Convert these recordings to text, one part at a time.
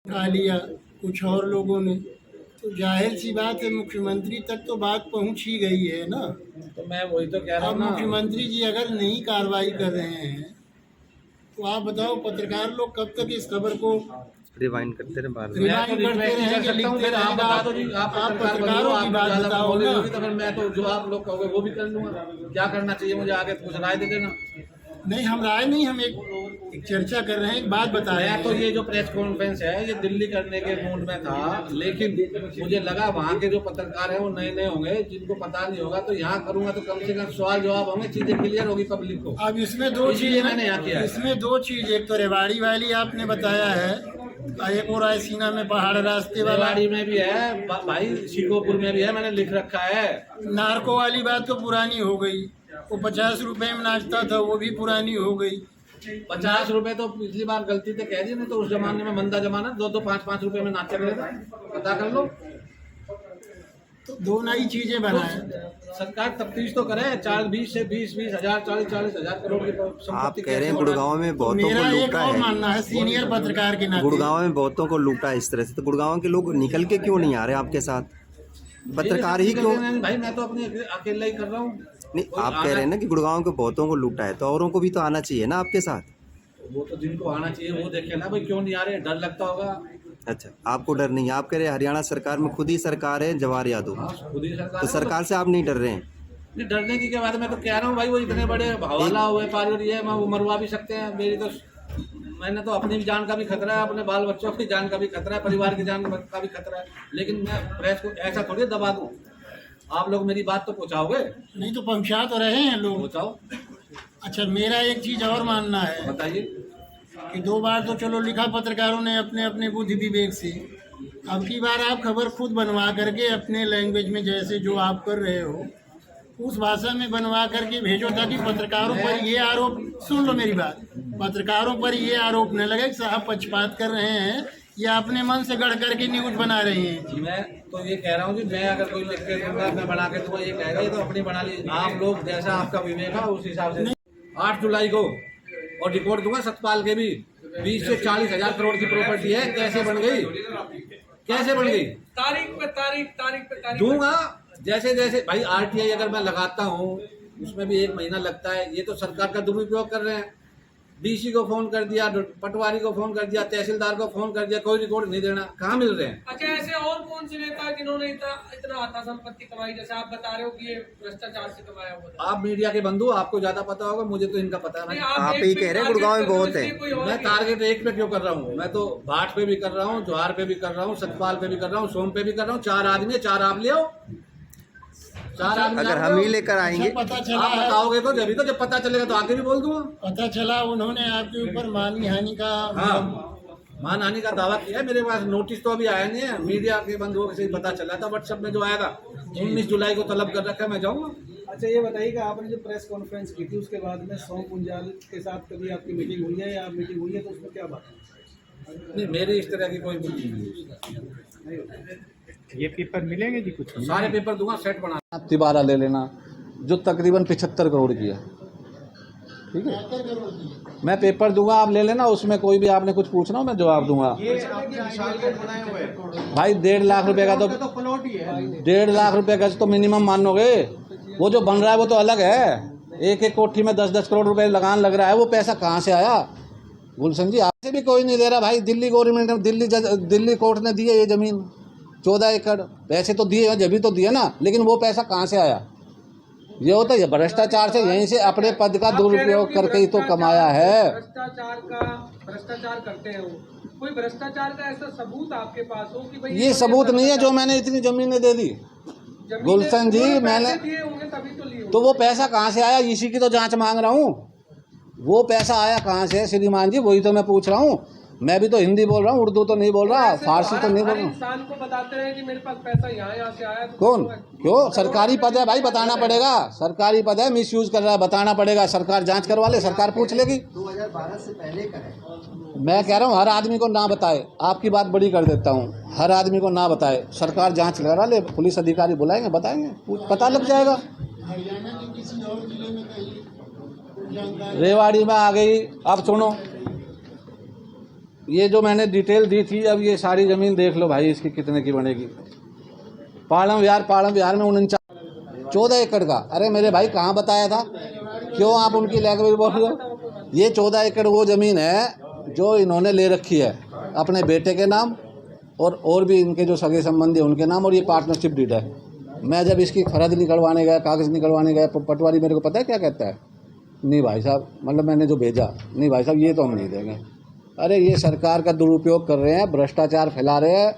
उठा लिया कुछ और लोगों ने, तो जाहिर सी बात है मुख्यमंत्री तक तो बात पहुंच ही गई है ना। तो मैं वही तो कह रहा अब हूँ ना। मुख्यमंत्री जी अगर नहीं कार्रवाई कर रहे हैं तो आप बताओ पत्रकार लोग कब तक इस खबर को रिवाइंड करते रहे बार बार। मैं तो रिक्वेस्ट नहीं कर सकता हूँ, फिर आप बता दो जी, आप पत्रकार बन लो, आप ज़्यादा नॉलेज होगी तो फिर मैं तो जो आप लोग कहोगे वो भी कर लूँगा। क्या करना चाहिए मुझे, आगे कुछ राय दे देना। नहीं, हम राय नहीं, हम एक चर्चा कर रहे हैं, एक बात बता रहे मैं तो हैं। ये जो प्रेस कॉन्फ्रेंस है ये दिल्ली करने के मूड में था, लेकिन मुझे लगा वहाँ के जो पत्रकार हैं वो नए नए होंगे, जिनको पता नहीं होगा, तो यहाँ करूँगा तो कम से कम सवाल जवाब होंगे, चीजें क्लियर होगी पब्लिक को। अब इसमें दो इसीलिए चीज़ मैंने यहाँ किया है। इसमें दो चीज़, एक तो रेवाड़ी वाली आपने बताया है, एक और रायसीना में पहाड़ रास्ते वाला, रेवाड़ी में भी है भाई, शिकोपुर में भी है, मैंने लिख रखा है। नार्को वाली बात तो पुरानी हो गई, वो 50 रुपए में नाचता था वो भी पुरानी हो गई। 50 रुपए तो पिछली बार गलती से कह दी, नहीं तो उस जमाने में मंदा जमाना 2-2 5-5 रुपए में नाचा करता था, पता कर लो। तो दो नई चीजें बनाए। सरकार तफ्तीश तो करे, 20 से 20 हजार 40 हजार करोड़ की आप संपत्ति कह रहे हैं गुड़गांव में बहुतों को मेरा एक लूटा और है, मानना है सीनियर पत्रकार के नाते, गुड़गांव में बहुतों को लूटा है इस तरह से, तो गुड़गांव के लोग निकल के क्यों नहीं आ रहे आपके साथ? पत्रकार ही क्यों? भाई मैं तो अपने अकेला ही कर रहा हूँ। नहीं, आप कह रहे हैं ना कि गुड़गांव के बहुतों को लूटा है, तो औरों को भी तो आना चाहिए ना आपके साथ। वो तो जिनको आना चाहिए वो देखे ना भाई, क्यों नहीं आ रहे, डर लगता होगा। अच्छा, आपको डर नहीं है? आप कह रहे हैं हरियाणा सरकार में खुद ही सरकार है जवाहर यादव, खुद ही सरकार तो है, सरकार से आप नहीं डर रहे हैं? नहीं डरने की क्या बात है, मैं तो कह रहा हूँ भाई, वो इतने बड़े हवाला हुए पारी और ये वो मरवा भी सकते हैं। मेरी तो, मैंने तो अपनी जान का भी खतरा है, अपने बाल बच्चों की जान का भी खतरा है, परिवार की जान का भी खतरा है, लेकिन मैं प्रेस को ऐसा थोड़ी दबा दूँ। आप लोग मेरी बात तो पहुँचाओगे? नहीं तो पहुंचा तो रहे हैं लोग। पहुँचाओ। अच्छा, मेरा एक चीज और मानना है बताइए। कि 2 बार तो चलो लिखा पत्रकारों ने अपने अपने बुद्धि विवेक से, अब की बार आप खबर खुद बनवा करके अपने लैंग्वेज में जैसे जो आप कर रहे हो उस भाषा में बनवा करके भेजो, ताकि पत्रकारों पर ये आरोप, सुन लो मेरी बात, पत्रकारों पर ये आरोप न लगे कि साहब पक्षपात कर रहे हैं या अपने मन से गढ़ करके न्यूज बना रहे हैं। मैं तो ये कह रहा हूँ कि मैं अगर कोई लिख के दूंगा, मैं बना के दूंगा, ये कहेगा ये तो अपनी बना ली। आप लोग जैसा आपका विवेक है उस हिसाब से 8 जुलाई को और रिपोर्ट दूंगा सतपाल के भी, 20 से 40 हजार करोड़ की प्रॉपर्टी है, कैसे बन गई, कैसे बन गई, तारीख पे तारीख दूंगा। जैसे जैसे भाई आरटीआई अगर मैं लगाता हूँ उसमें भी 1 महीना लगता है, ये तो सरकार का दुरुपयोग कर रहे हैं। डीसी को फोन कर दिया, पटवारी को फोन कर दिया, तहसीलदार को फोन कर दिया, कोई रिकॉर्ड नहीं देना, कहाँ मिल रहे हैं? अच्छा, ऐसे और कौन से नेता है जिन्होंने इतना आता संपत्ति कमाई, जैसे आप बता रहे हो कि ये भ्रष्टाचार से कमाया हुआ था? आप मीडिया के बंधु, आपको ज्यादा पता होगा, मुझे तो इनका पता नहीं। आप ही कह रहे हैं गुड़गांव में बहुत है। मैं टारगेट 1 पे क्यों कर रहा हूँ? मैं तो भाट पे भी कर रहा हूँ, ज्वार पे भी कर रहा हूँ, सतपाल पे भी कर रहा हूँ, सोम पे भी कर रहा हूँ। 4 आदमी है, 4 आप ले आओ, 4 आदमी अगर हम ही लेकर आएंगे, पता चला आप बताओगे तो जब जब पता चलेगा तो आगे भी बोल दूंगा। पता चला उन्होंने आपके ऊपर मानहानि हानि का, हाँ, मानहानि का दावा किया है। मेरे पास नोटिस तो अभी आया नहीं है, मीडिया के बंधुओं से ही पता चला था, व्हाट्सएप में जो आया था। 19 जुलाई को तलब कर रखा है, मैं जाऊँगा। अच्छा, ये बताइए कि आपने जो प्रेस कॉन्फ्रेंस की थी उसके बाद में सोम पुंजाल के साथ कभी आपकी मीटिंग हुई है या मीटिंग हुई है, तो उसमें क्या बात है? नहीं, मेरी इस तरह की कोई मीटिंग नहीं हुई। ये पेपर मिलेंगे जी? कुछ सारे पेपर दूंगा, सेट बना। तिबारा ले लेना जो तकरीबन 75 करोड़ की है, ठीक है, मैं पेपर दूंगा, आप ले लेना, उसमें कोई भी आपने कुछ पूछना हो मैं जवाब दूंगा। भाई 1.5 लाख रुपए का तो प्लॉट ही है, 1.5 लाख रुपए गज तो मिनिमम मानोगे। वो जो बन रहा है वो तो अलग है, एक कोठी में 10-10 करोड़ रुपए लगान लग रहा है, वो पैसा कहाँ से आया? गुलशन जी, आपसे भी कोई नहीं दे रहा भाई। दिल्ली गवर्नमेंट ने, दिल्ली कोर्ट ने दी है ये जमीन 14 एकड़, पैसे तो दिए, जब भी तो दिए ना, लेकिन वो पैसा कहाँ से आया? ये होता है भ्रष्टाचार से, यहीं से अपने पद का दुरुपयोग करके ही तो कमाया है। भ्रष्टाचार करते हैं वो, कोई भ्रष्टाचार का ऐसा सबूत आपके पास हो कि भाई ये सबूत नहीं है जो मैंने इतनी जमीनें दे दी गुलशन जी, मैंने दिए होंगे तभी तो लिए। तो वो पैसा कहाँ से आया? इसी की तो जांच मांग रहा हूँ, वो पैसा आया कहाँ से श्रीमान जी, वही तो मैं पूछ रहा हूँ। मैं भी तो हिंदी बोल रहा हूँ, उर्दू तो नहीं बोल रहा, फारसी तो नहीं बोल रहा। इंसान को बताते हैं कि मेरे पास पैसा यहाँ से आया, तो कौन? क्यों? सरकारी पद है भाई, बताना पड़ेगा। सरकारी पद है, मिस यूज कर रहा है, बताना पड़ेगा। सरकार जांच करवा ले, सरकार पूछ लेगी। 2012 से पहले का है। मैं कह रहा हूँ हर आदमी को ना बताए, आपकी बात बड़ी कर देता हूँ, हर आदमी को ना बताए, सरकार जांच करा ले, पुलिस अधिकारी बुलाएंगे, बताएंगे, पता लग जाएगा। हरियाणा के किसी और जिले में कहीं जानकारी? रेवाड़ी में आ गई। अब सुनो, ये जो मैंने डिटेल दी थी, अब ये सारी ज़मीन देख लो भाई, इसकी कितने की बनेगी। पाड़म विहार में 14 एकड़ का। अरे मेरे भाई कहाँ बताया था, क्यों आप उनकी लैंग्वेज बोल रहे हो? ये 14 एकड़ वो ज़मीन है जो इन्होंने ले रखी है अपने बेटे के नाम और भी इनके जो सगे संबंधी हैं उनके नाम, और ये पार्टनरशिप डीड है। मैं जब इसकी फर्द निकलवाने गया, कागज़ निकलवाने गया, पटवारी मेरे को पता है क्या कहता है, नहीं भाई साहब, मतलब मैंने जो भेजा, नहीं भाई साहब ये तो हम नहीं देंगे। अरे ये सरकार का दुरुपयोग कर रहे हैं, भ्रष्टाचार फैला रहे हैं,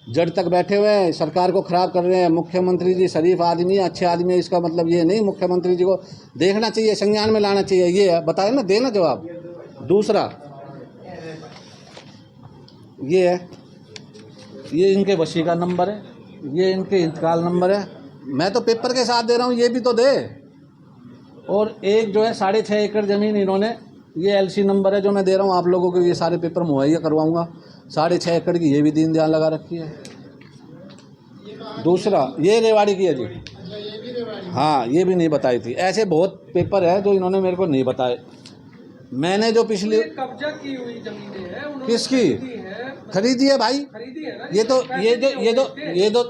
जड़ तक बैठे हुए हैं, सरकार को ख़राब कर रहे हैं। मुख्यमंत्री जी शरीफ आदमी है, अच्छे आदमी है, इसका मतलब ये नहीं, मुख्यमंत्री जी को देखना चाहिए, संज्ञान में लाना चाहिए। ये है, बताए ना, देना जवाब। दूसरा ये है, ये इनके वसी का नंबर है, ये इनके इंतकाल नंबर है, मैं तो पेपर के साथ दे रहा हूँ, ये भी तो दे। और एक जो है 6.5 एकड़ ज़मीन इन्होंने, ये एलसी नंबर है जो मैं दे रहा हूँ आप लोगों को, ये सारे पेपर मुहैया करवाऊँगा। 6.5 एकड़ की ये भी दीन दयाल लगा रखी है। दूसरा ये रेवाड़ी की है जी, हाँ ये भी नहीं बताई थी। ऐसे बहुत पेपर है जो इन्होंने मेरे को नहीं बताए। मैंने जो पिछली कब्जा की हुई जमीनें हैं, उन्होंने किसकी खरीदी है भाई, खरीदी है ना, ये तो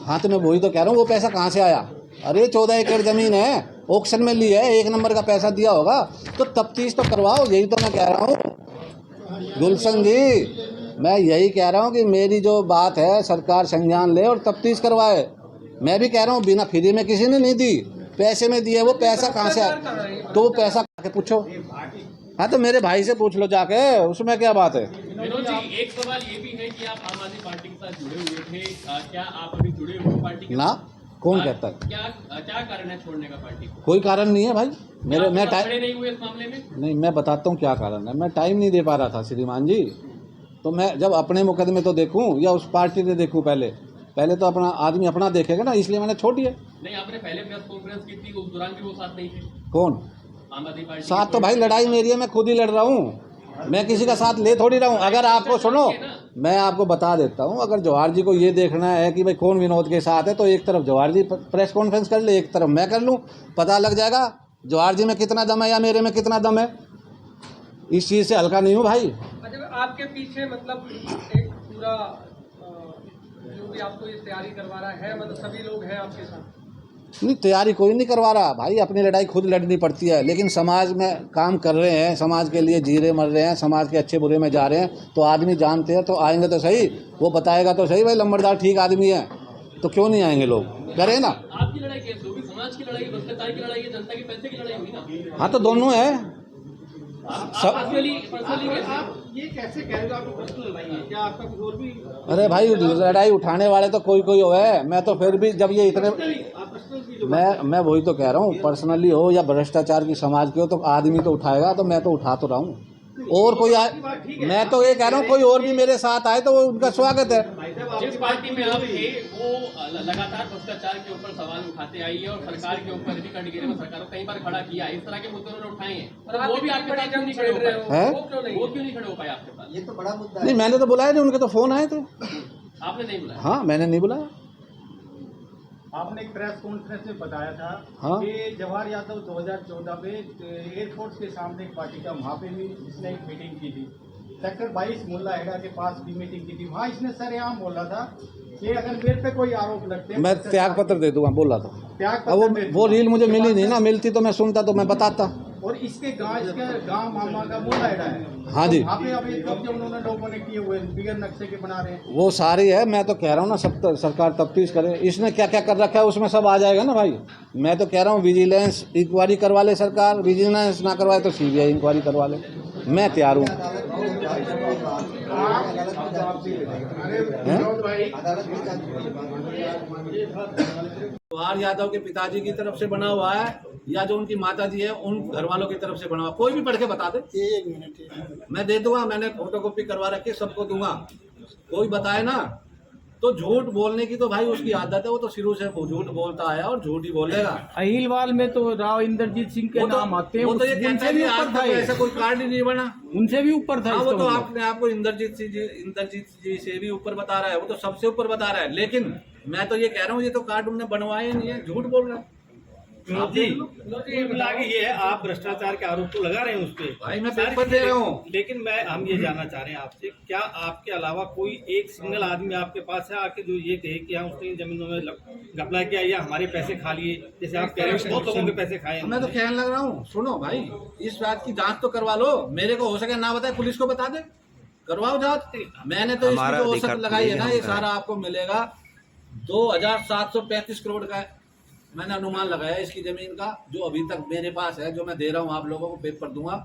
हाँ, तो मैं वही तो कह रहा हूँ, वो पैसा कहाँ से आया? अरे 14 एकड़ ज़मीन है, ऑक्शन में ली है, 1 नंबर का पैसा दिया होगा, तो तफ्तीश तो करवाओ। यही तो मैं कह रहा हूँ गुलशन जी, मैं यही कह रहा हूँ कि मेरी जो बात है सरकार संज्ञान ले और तफ्तीश करवाए। मैं भी कह रहा हूँ बिना फ्री में किसी ने नहीं दी, पैसे में दिए। वो पैसा कहाँ से आया? तो वो पैसा के पूछो। हाँ तो मेरे भाई से पूछ लो जाके, उसमें क्या बात है। विनोद जी, एक सवाल ये भी है कि आप आम आदमी पार्टी के साथ जुड़े हुए थे, क्या आप अभी जुड़े हुए पार्टी के ना? कौन कहता है? क्या कारण है छोड़ने का पार्टी को? कोई कारण नहीं है भाई, मैं खड़े नहीं हुए इस मामले में? नहीं, मैं बताता हूँ क्या कारण है। मैं टाइम नहीं दे पा रहा था श्रीमान जी, तो मैं जब अपने मुकदमे तो देखूँ या उस पार्टी ने देखूँ, पहले तो अपना आदमी अपना देखेगा ना, इसलिए मैंने छोड़ दिया। नहीं, आपने पहले प्रेस कॉन्फ्रेंस की थी, उस दौरान भी वो साथ नहीं थे। कौन आम आदमी पार्टी साथ? तो भाई लड़ाई मेरी है, मैं खुद ही लड़ रहा हूँ, मैं किसी का साथ ले थोड़ी रहा हूँ। अगर आपको सुनो, मैं आपको बता देता हूँ, अगर जवाहर जी को ये देखना है कि भाई कौन विनोद के साथ है, तो एक तरफ जवाहर जी प्रेस कॉन्फ्रेंस कर ले, एक तरफ मैं कर लूँ, पता लग जाएगा जवाहर जी में कितना दम है या मेरे में कितना दम है। इस चीज़ से हल्का नहीं हूँ भाई। मतलब आपके पीछे मतलब एक पूरा जो भी आपको ये तैयारी करवा रहा है, मतलब सभी लोग हैं आपके साथ? नहीं, तैयारी कोई नहीं करवा रहा भाई, अपनी लड़ाई खुद लड़नी पड़ती है। लेकिन समाज में काम कर रहे हैं, समाज के लिए जी रहे मर रहे हैं, समाज के अच्छे बुरे में जा रहे हैं, तो आदमी जानते हैं तो आएंगे तो सही, वो बताएगा तो सही भाई लंबरदार ठीक आदमी है, तो क्यों नहीं आएंगे लोग? करें ना। आपकी लड़ाई कैसे होगी? समाज की लड़ाई, भ्रष्टाचार की लड़ाई है, जनता के पैसे की लड़ाई हुई ना? हाँ तो दोनों है। पर्सनली ये कैसे कह रहे हो? आपको पर्सनल लड़ाई है क्या? आपका कुछ और भी? अरे भाई लड़ाई उठाने वाले तो कोई हो है, मैं तो फिर भी जब ये इतने, मैं वही तो कह रहा हूँ, पर्सनली हो या भ्रष्टाचार की समाज की हो, तो आदमी तो उठाएगा, तो मैं तो उठा तो रहा हूँ। और कोई मैं तो ये कह रहा हूँ कोई और भी मेरे साथ आए तो वो उनका स्वागत है। जिस पार्टी में आप थे वो लगातार भ्रष्टाचार के ऊपर सवाल उठाते आई है और सरकार के ऊपर भी कटघरे में सरकार को कई बार खड़ा किया है, इस तरह के मुद्दे उन्होंने उठाए हैं, और वो भी आपके साथ क्यों नहीं खड़े हो पाए? वो क्यों नहीं खड़े हो पाए आपके पास? ये तो बड़ा मुद्दा नहीं, मैंने तो बुलाया नहीं, उनके तो फोन आए थे। आपने नहीं बुलाया? हाँ, मैंने नहीं बुलाया। आपने एक प्रेस कॉन्फ्रेंस में बताया था हाँ? कि जवाहर यादव 2014 में एयरफोर्स के सामने एक पार्टी का, वहाँ पे भी इसने एक मीटिंग की थी, सेक्टर 22 मुल्ला हेडा के पास भी मीटिंग की थी। वहाँ इसने सरेआम बोला था कि अगर मेरे पे कोई आरोप लगते हैं मैं त्याग पत्र दे दूंगा, बोला था। त्याग अब पत्र वो रील मुझे मिली नहीं ना, मिलती तो मैं सुनता, तो मैं बताता। और इसके गांव मामा का मुल्ला हेडा है। हाँ जी, तो वहाँ पे अभी कब्जे उन्होंने लोगों ने किए हुए बिगर नक्शे के बना रहे हैं। वो सारी है, मैं तो कह रहा हूँ ना, सब सरकार तफ्तीश करे, इसने क्या क्या कर रखा है उसमें सब आ जाएगा ना भाई। मैं तो कह रहा हूँ विजिलेंस इंक्वायरी करवा ले सरकार, विजिलेंस ना करवाए तो CBI इंक्वायरी करवा ले, मैं तैयार हूँ। जवाहर यादव के पिताजी की तरफ से बना हुआ है या जो उनकी माता जी है उन घर वालों की तरफ से बना हुआ, कोई भी पढ़ के बता दे। एक मिनट, मैं दे दूंगा, मैंने फोटोकॉपी करवा रखी है, सबको दूंगा। कोई बताए ना तो झूठ बोलने की तो भाई उसकी आदत है, वो तो शुरू से झूठ बोलता आया और झूठ ही बोलेगा। अहिलवाल में तो राव इंद्रजीत सिंह के नाम आते हैं, वो तो ये कहता है कि आज तक ऐसा कोई कार्ड ही नहीं बना, उनसे भी ऊपर था। वो तो आपने आपको इंद्रजीत जी से भी ऊपर बता रहा है, वो तो सबसे ऊपर बता रहा है। लेकिन मैं तो ये कह रहा हूँ ये तो कार्ड उन्होंने बनवाए नहीं है, झूठ बोल रहा है। आप देख लो। कुल मिला के ये है, आप भ्रष्टाचार के आरोप तो लगा रहे हैं उस पे, भाई मैं पेपर दे रहा हूँ। लेकिन हम ये जानना चाह रहे हैं आपसे, क्या आपके अलावा कोई एक सिंगल आदमी आपके पास है आके जो ये कहे कि हाँ उसने जमीनों में घपला किया या हमारे पैसे खा लिए, जैसे आप कह रहे हैं बहुत लोगों के पैसे खाए हैं? मैं तो कहने लग रहा हूँ, सुनो भाई, इस बात की जांच तो करवा लो। मेरे को हो सके ना बताए, पुलिस को बता दे, करवाओ जांच। मैंने तो इसमें जो औसत लगाई है ना, ये सारा आपको मिलेगा 2735 करोड़ का है। मैंने अनुमान लगाया इसकी जमीन का, जो अभी तक मेरे पास है, जो मैं दे रहा हूँ आप लोगों को, पेपर दूंगा।